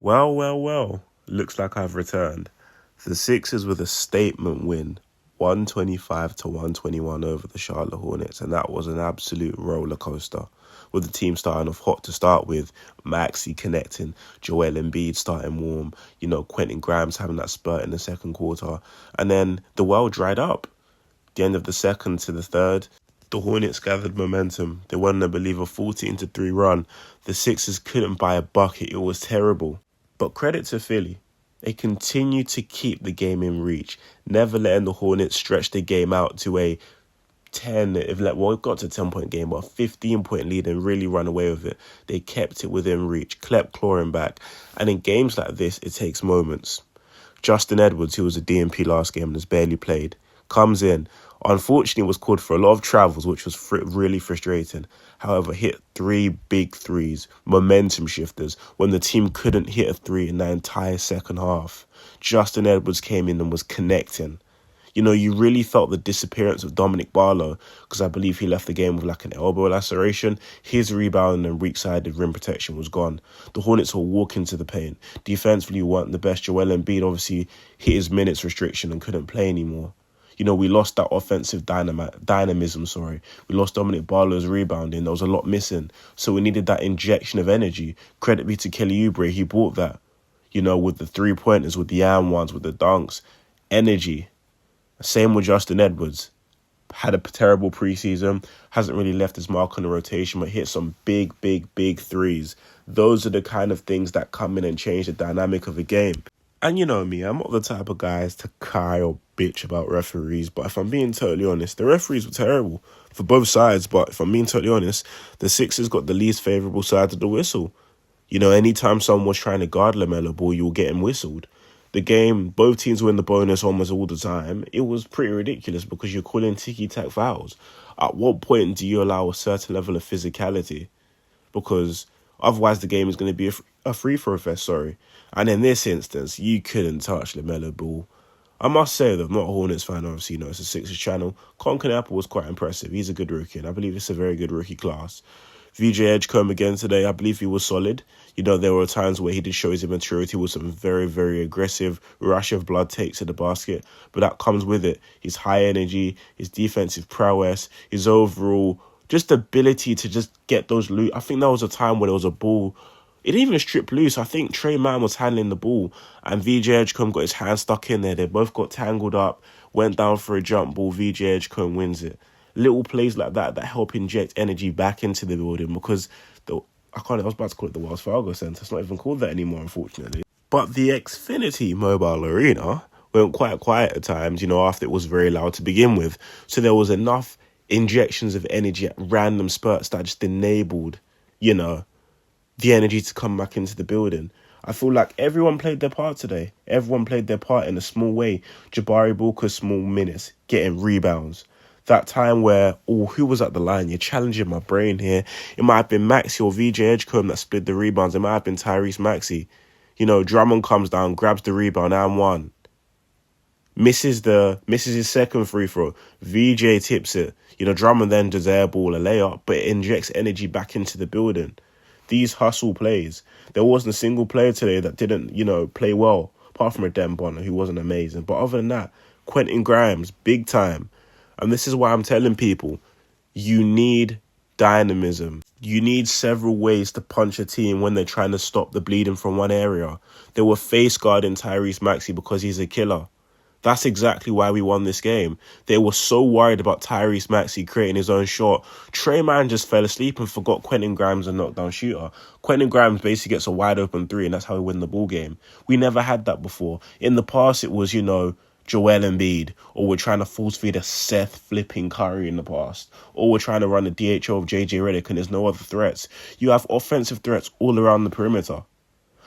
Well, well, well. Looks like I've returned. The Sixers with a statement win, 125 to 121 over the Charlotte Hornets, and that was an absolute roller coaster. With the team starting off hot to start with, Maxey connecting, Joel Embiid starting warm, Quentin Grimes having that spurt in the second quarter, and then the well dried up. The end of the second to the third, the Hornets gathered momentum. They won, I believe, a 14-3 run. The Sixers couldn't buy a bucket. It was terrible. But credit to Philly. They continued to keep the game in reach, never letting the Hornets stretch the game out to a it got to a 10-point game, but a 15-point lead and really run away with it. They kept it within reach, kept clawing back. And in games like this, it takes moments. Justin Edwards, who was a DNP last game and has barely played, comes in. Unfortunately, was called for a lot of travels, which was really frustrating. However, hit 3 big threes, momentum shifters, when the team couldn't hit a 3 in the entire second half. Justin Edwards came in and was connecting. You really felt the disappearance of Dominic Barlow, because I believe he left the game with like an elbow laceration. His rebound and weak-sided rim protection was gone. The Hornets were walking to the paint. Defensively, weren't the best. Joel Embiid obviously hit his minutes restriction and couldn't play anymore. We lost that offensive dynamism. We lost Dominic Barlow's rebounding. There was a lot missing. So we needed that injection of energy. Credit be to Kelly Oubre. He brought that, with the three-pointers, with the and ones, with the dunks. Energy. Same with Justin Edwards. Had a terrible preseason. Hasn't really left his mark on the rotation, but hit some big, big, big threes. Those are the kind of things that come in and change the dynamic of a game. And you know me, I'm not the type of guys to cry or bitch about referees, but if I'm being totally honest, the referees were terrible for both sides. But if I'm being totally honest, the Sixers got the least favourable side of the whistle. Anytime someone was trying to guard LaMelo Ball, you were getting whistled. The game, both teams were in the bonus almost all the time. It was pretty ridiculous because you're calling ticky-tack fouls. At what point do you allow a certain level of physicality? Because otherwise the game is going to be a free-throw fest, And in this instance, you couldn't touch LaMelo Ball. I must say, though, I'm not a Hornets fan, obviously, it's a Sixers channel. Conker Apple was quite impressive. He's a good rookie, and I believe it's a very good rookie class. VJ Edgecombe again today, I believe he was solid. There were times where he did show his immaturity with some very, very aggressive rush of blood takes at the basket. But that comes with it. His high energy, his defensive prowess, his overall just ability to just get those loot. I think there was a time when there was a ball. It didn't even strip loose. I think Trey Mann was handling the ball and VJ Edgecombe got his hand stuck in there. They both got tangled up, went down for a jump ball. VJ Edgecombe wins it. Little plays like that help inject energy back into the building because I was about to call it the Wells Fargo Centre. It's not even called that anymore, unfortunately. But the Xfinity Mobile Arena went quite quiet at times, after it was very loud to begin with. So there was enough injections of energy at random spurts that just enabled, the energy to come back into the building. I feel like everyone played their part today. Everyone played their part in a small way. Jabari Walker's small minutes, getting rebounds. That time where, who was at the line? You're challenging my brain here. It might have been Maxey or VJ Edgecombe that split the rebounds. It might have been Tyrese Maxey. Drummond comes down, grabs the rebound, and one. Misses his second free throw. VJ tips it. Drummond then does air ball, a layup, but it injects energy back into the building. These hustle plays. There wasn't a single player today that didn't, play well, apart from a Dem Bonner, who wasn't amazing. But other than that, Quentin Grimes, big time. And this is why I'm telling people, you need dynamism. You need several ways to punch a team when they're trying to stop the bleeding from one area. They were face guarding Tyrese Maxey because he's a killer. That's exactly why we won this game. They were so worried about Tyrese Maxey creating his own shot. Trey Mann just fell asleep and forgot Quentin Grimes a knockdown shooter. Quentin Grimes basically gets a wide open 3 and that's how we win the ball game. We never had that before. In the past, it was, Joel Embiid, or we're trying to force feed a Seth flipping Curry in the past, or we're trying to run a DHO of JJ Redick and there's no other threats. You have offensive threats all around the perimeter.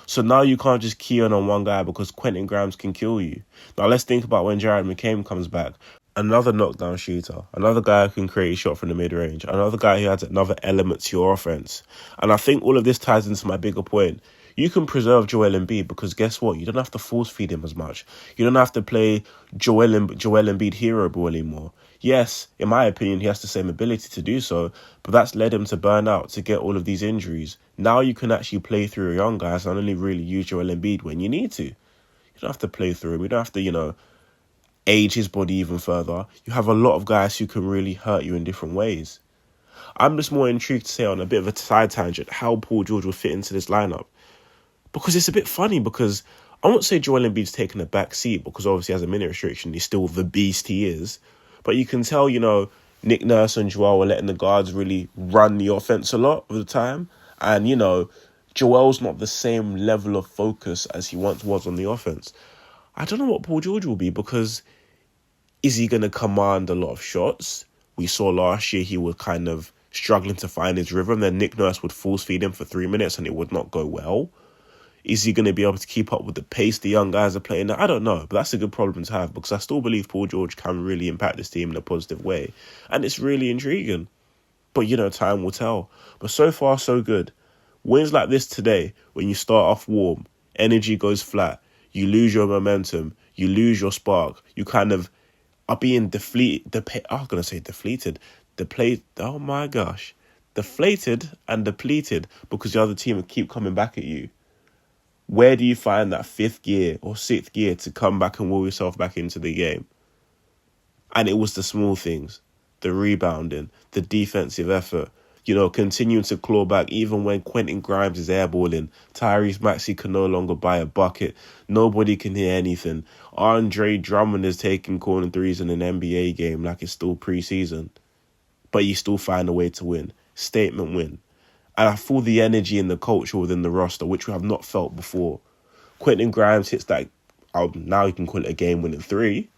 So now you can't just key on one guy because Quentin Grimes can kill you. Now let's think about when Jared McCain comes back. Another knockdown shooter, another guy who can create a shot from the mid-range, another guy who adds another element to your offense. And I think all of this ties into my bigger point. You can preserve Joel Embiid because guess what? You don't have to force feed him as much. You don't have to play Joel Embiid hero ball anymore. Yes, in my opinion, he has the same ability to do so, but that's led him to burn out, to get all of these injuries. Now you can actually play through your young guys and only really use Joel Embiid when you need to. You don't have to play through him. You don't have to, age his body even further. You have a lot of guys who can really hurt you in different ways. I'm just more intrigued to say on a bit of a side tangent how Paul George will fit into this lineup. Because it's a bit funny because I won't say Joel Embiid's taken a back seat because obviously has a minute restriction. He's still the beast he is. But you can tell, Nick Nurse and Joel are letting the guards really run the offense a lot of the time. And, Joel's not the same level of focus as he once was on the offense. I don't know what Paul George will be because is he going to command a lot of shots? We saw last year he was kind of struggling to find his rhythm. Then Nick Nurse would force feed him for 3 minutes and it would not go well. Is he going to be able to keep up with the pace the young guys are playing? I don't know, but that's a good problem to have because I still believe Paul George can really impact this team in a positive way. And it's really intriguing. But, time will tell. But so far, so good. Wins like this today, when you start off warm, energy goes flat, you lose your momentum, you lose your spark, you kind of are being deflated. Oh my gosh. Deflated and depleted because the other team will keep coming back at you. Where do you find that 5th gear or 6th gear to come back and will yourself back into the game? And it was the small things, the rebounding, the defensive effort, continuing to claw back even when Quentin Grimes is airballing. Tyrese Maxey can no longer buy a bucket. Nobody can hear anything. Andre Drummond is taking corner threes in an NBA game like it's still preseason. But you still find a way to win. Statement win. And I feel the energy and the culture within the roster, which we have not felt before. Quentin Grimes hits that, now you can call it a game-winning 3.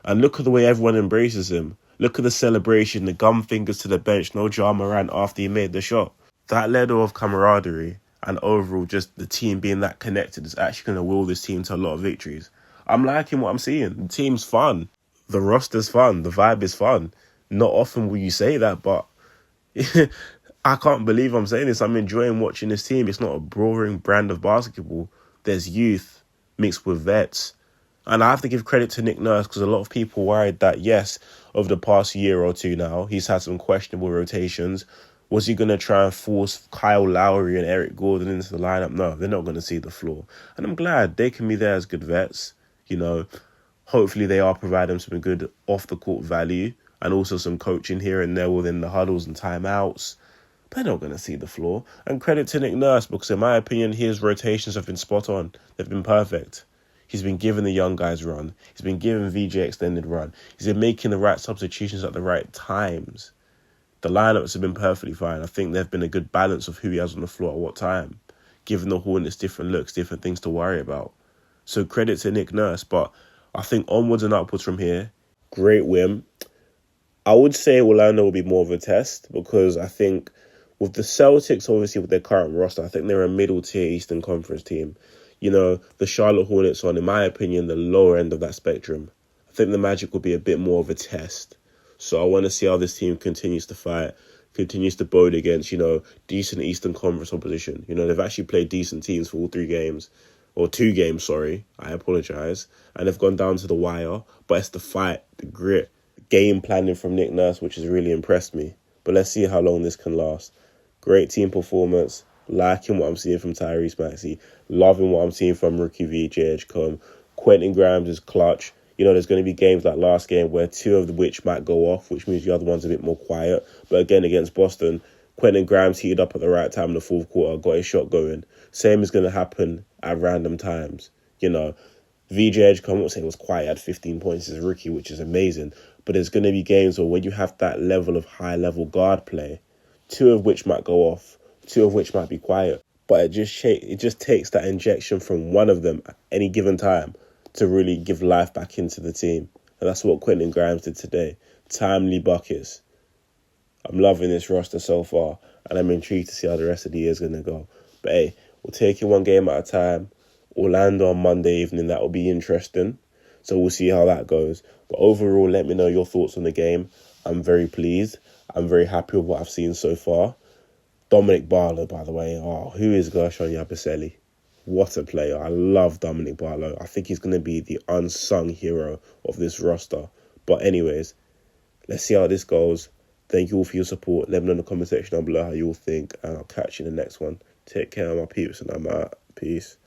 And look at the way everyone embraces him. Look at the celebration, the gum fingers to the bench, no drama ran after he made the shot. That level of camaraderie and overall just the team being that connected is actually going to will this team to a lot of victories. I'm liking what I'm seeing. The team's fun. The roster's fun. The vibe is fun. Not often will you say that, but I can't believe I'm saying this. I'm enjoying watching this team. It's not a boring brand of basketball. There's youth mixed with vets. And I have to give credit to Nick Nurse because a lot of people worried that, yes, over the past year or two now, he's had some questionable rotations. Was he going to try and force Kyle Lowry and Eric Gordon into the lineup? No, they're not going to see the floor. And I'm glad they can be there as good vets. Hopefully they are providing some good off-the-court value and also some coaching here and there within the huddles and timeouts. They're not going to see the floor. And credit to Nick Nurse because, in my opinion, his rotations have been spot on. They've been perfect. He's been giving the young guys run. He's been giving VJ extended run. He's been making the right substitutions at the right times. The lineups have been perfectly fine. I think there's been a good balance of who he has on the floor at what time, giving the Hornets different looks, different things to worry about. So credit to Nick Nurse, but I think onwards and upwards from here, great win. I would say Orlando will be more of a test because I think with the Celtics, obviously with their current roster, I think they're a middle-tier Eastern Conference team. The Charlotte Hornets are, in my opinion, the lower end of that spectrum. I think the Magic will be a bit more of a test. So I want to see how this team continues to fight, continues to bode against, decent Eastern Conference opposition. They've actually played decent teams for all 3 games. Or 2 games, sorry. I apologise. And they've gone down to the wire. But it's the fight, the grit, game planning from Nick Nurse, which has really impressed me. But let's see how long this can last. Great team performance. Liking what I'm seeing from Tyrese Maxey. Loving what I'm seeing from rookie VJ Edgecombe. Quentin Grimes is clutch. There's going to be games like last game where 2 of which might go off, which means the other one's a bit more quiet. But again, against Boston, Quentin Grimes heated up at the right time in the 4th quarter, got his shot going. Same is going to happen at random times. VJ Edgecombe, I won't say it was quiet at 15 points as a rookie, which is amazing. But there's going to be games where when you have that level of high-level guard play, 2 of which might go off, 2 of which might be quiet. But it just takes that injection from one of them at any given time to really give life back into the team. And that's what Quentin Grimes did today. Timely buckets. I'm loving this roster so far, and I'm intrigued to see how the rest of the year is going to go. But hey, we'll take it one game at a time. Orlando on Monday evening, that will be interesting. So we'll see how that goes. But overall, let me know your thoughts on the game. I'm very pleased. I'm very happy with what I've seen so far. Dominic Barlow, by the way. Oh, who is Gershon Yabusele? What a player. I love Dominic Barlow. I think he's going to be the unsung hero of this roster. But anyways, let's see how this goes. Thank you all for your support. Let me know in the comment section down below how you all think. And I'll catch you in the next one. Take care, my peeps, and I'm out. Peace.